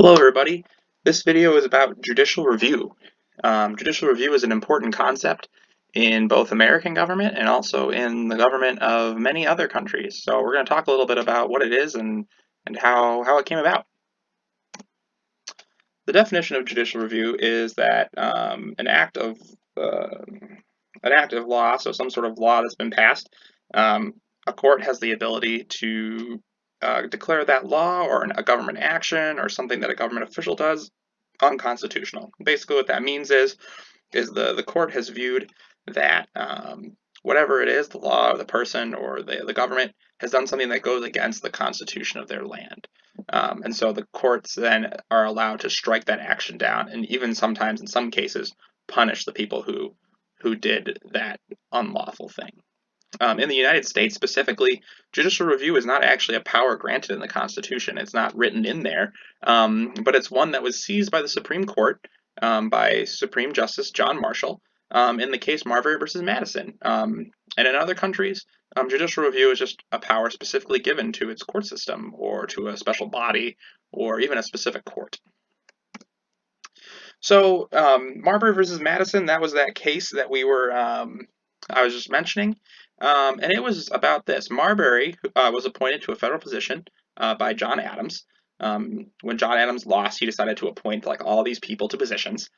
Hello everybody. This video is about judicial review. Judicial review is an important concept in both American government and also in the government of many other countries. So we're going to talk a little bit about what it is and how it came about. The definition of judicial review is that an act of law, so some sort of law that's been passed, a court has the ability to declare that law or a government action or something that a government official does unconstitutional. Basically, what that means is the court has viewed that whatever it is, the law or the person or the government has done something that goes against the constitution of their land. And so the courts then are allowed to strike that action down and even sometimes in some cases punish the people who did that unlawful thing. In the United States specifically, judicial review is not actually a power granted in the Constitution. It's not written in there, but it's one that was seized by the Supreme Court by Supreme Justice John Marshall in the case Marbury versus Madison. And in other countries, judicial review is just a power specifically given to its court system or to a special body or even a specific court. So Marbury versus Madison, that was that case that I was just mentioning. And it was about this. Marbury was appointed to a federal position by John Adams. When John Adams lost, he decided to appoint like all these people to positions.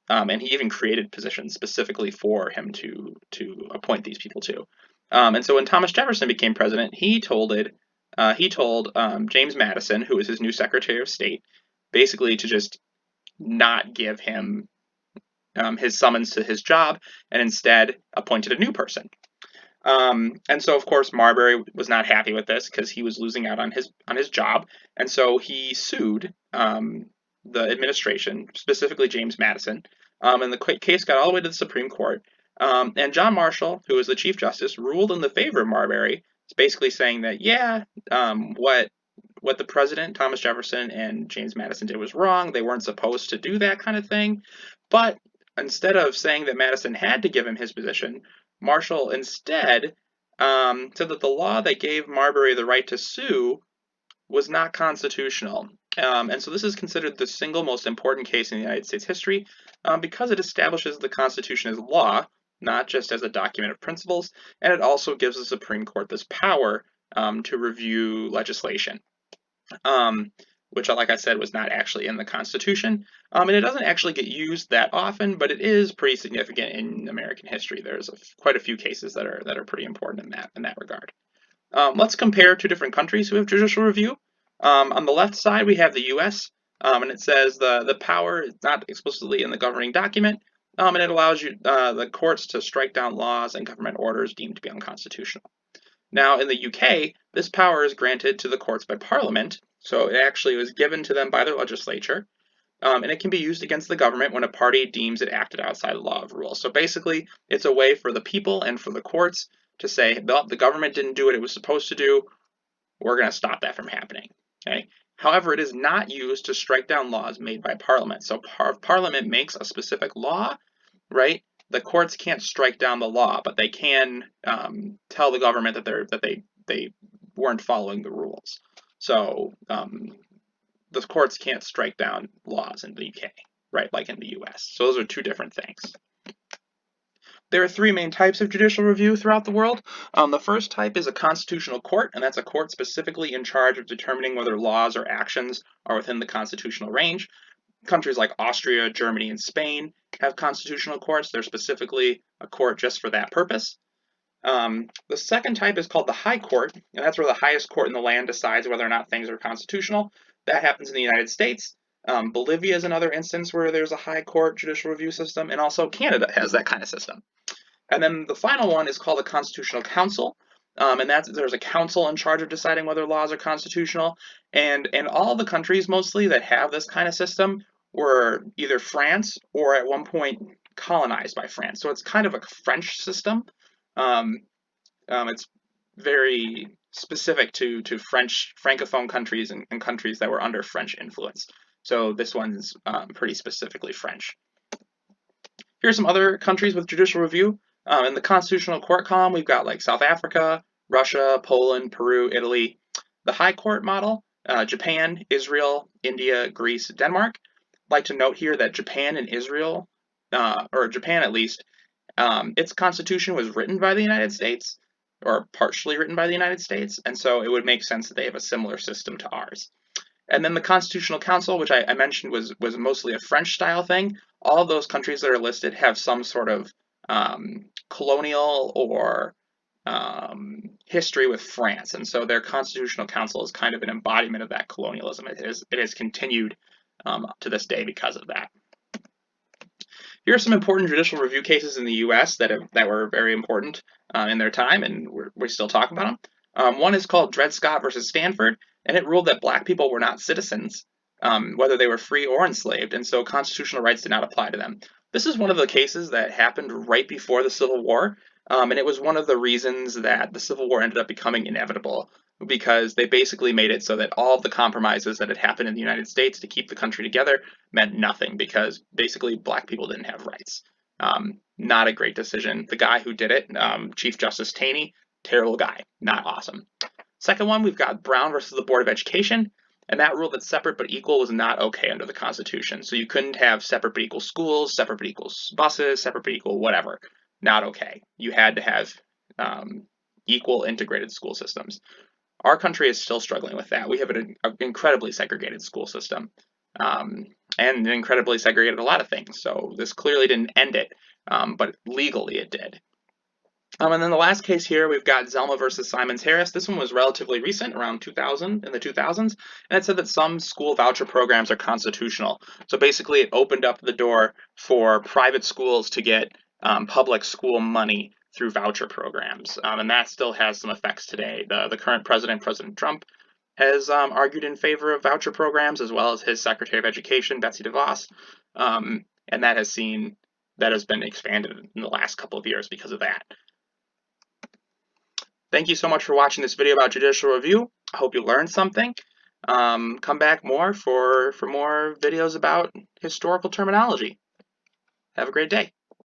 And he even created positions specifically for him to appoint these people to. And so when Thomas Jefferson became president, he told James Madison, who was his new Secretary of State, basically to just not give him his summons to his job and instead appointed a new person. And so, of course, Marbury was not happy with this because he was losing out on his job, and so he sued the administration, specifically James Madison, and the case got all the way to the Supreme Court. And John Marshall, who was the Chief Justice, ruled in the favor of Marbury. It's basically saying that what the president, Thomas Jefferson, and James Madison did was wrong. They weren't supposed to do that kind of thing. But instead of saying that Madison had to give him his position, Marshall instead said that the law that gave Marbury the right to sue was not constitutional. And so this is considered the single most important case in the United States history because it establishes the Constitution as law, not just as a document of principles, and it also gives the Supreme Court this power to review legislation. Which, like I said, was not actually in the Constitution. And it doesn't actually get used that often, but it is pretty significant in American history. There's quite a few cases that are pretty important in that regard. Let's compare two different countries who have judicial review. On the left side, we have the US, and it says the power is not explicitly in the governing document, and it allows the courts to strike down laws and government orders deemed to be unconstitutional. Now, in the UK, this power is granted to the courts by Parliament, so it actually was given to them by their legislature, and it can be used against the government when a party deems it acted outside the law of rules. So basically, it's a way for the people and for the courts to say, the government didn't do what it was supposed to do, we're going to stop that from happening. Okay? However, it is not used to strike down laws made by Parliament. So if Parliament makes a specific law, right, the courts can't strike down the law, but they can tell the government that they weren't following the rules. So the courts can't strike down laws in the UK, right, like in the US. So those are two different things. There are three main types of judicial review throughout the world. The first type is a constitutional court, and that's a court specifically in charge of determining whether laws or actions are within the constitutional range. Countries like Austria, Germany, and Spain have constitutional courts. They're specifically a court just for that purpose. The second type is called the High Court, and that's where the highest court in the land decides whether or not things are constitutional. That happens in the United States. Bolivia is another instance where there's a high court judicial review system, and also Canada has that kind of system. And then the final one is called the Constitutional Council, and there's a council in charge of deciding whether laws are constitutional. And all the countries mostly that have this kind of system were either France or at one point colonized by France. So it's kind of a French system. It's very specific to Francophone countries and countries that were under French influence. So this one's pretty specifically French. Here's some other countries with judicial review. In the Constitutional Court column, we've got like South Africa, Russia, Poland, Peru, Italy. The High Court model Japan, Israel, India, Greece, Denmark. I'd like to note here that Japan and Israel, or Japan at least, its constitution was written by the United States, or partially written by the United States, and so it would make sense that they have a similar system to ours. And then the Constitutional Council, which I mentioned was mostly a French-style thing. All of those countries that are listed have some sort of colonial or history with France, and so their Constitutional Council is kind of an embodiment of that colonialism. It has continued to this day because of that. Here are some important judicial review cases in the U.S. that were very important in their time, and we still talk about them. One is called Dred Scott versus Stanford, and it ruled that black people were not citizens, whether they were free or enslaved, and so constitutional rights did not apply to them. This is one of the cases that happened right before the Civil War, and it was one of the reasons that the Civil War ended up becoming inevitable, because they basically made it so that all of the compromises that had happened in the United States to keep the country together meant nothing, because basically black people didn't have rights. Not a great decision. The guy who did it, Chief Justice Taney, terrible guy, not awesome. Second one, we've got Brown versus the Board of Education, and that ruled that separate but equal was not okay under the Constitution. So you couldn't have separate but equal schools, separate but equal buses, separate but equal whatever. Not okay. You had to have equal integrated school systems. Our country is still struggling with that. We have an incredibly segregated school system, and incredibly segregated a lot of things. So this clearly didn't end it, but legally it did. And then the last case here, we've got Zelma versus Simons-Harris. This one was relatively recent, around 2000, in the 2000s, and it said that some school voucher programs are constitutional. So basically it opened up the door for private schools to get public school money through voucher programs, and that still has some effects today. The current president, President Trump, has argued in favor of voucher programs, as well as his Secretary of Education, Betsy DeVos, and that has been expanded in the last couple of years because of that. Thank you so much for watching this video about judicial review. I hope you learned something. Come back more for more videos about historical terminology. Have a great day.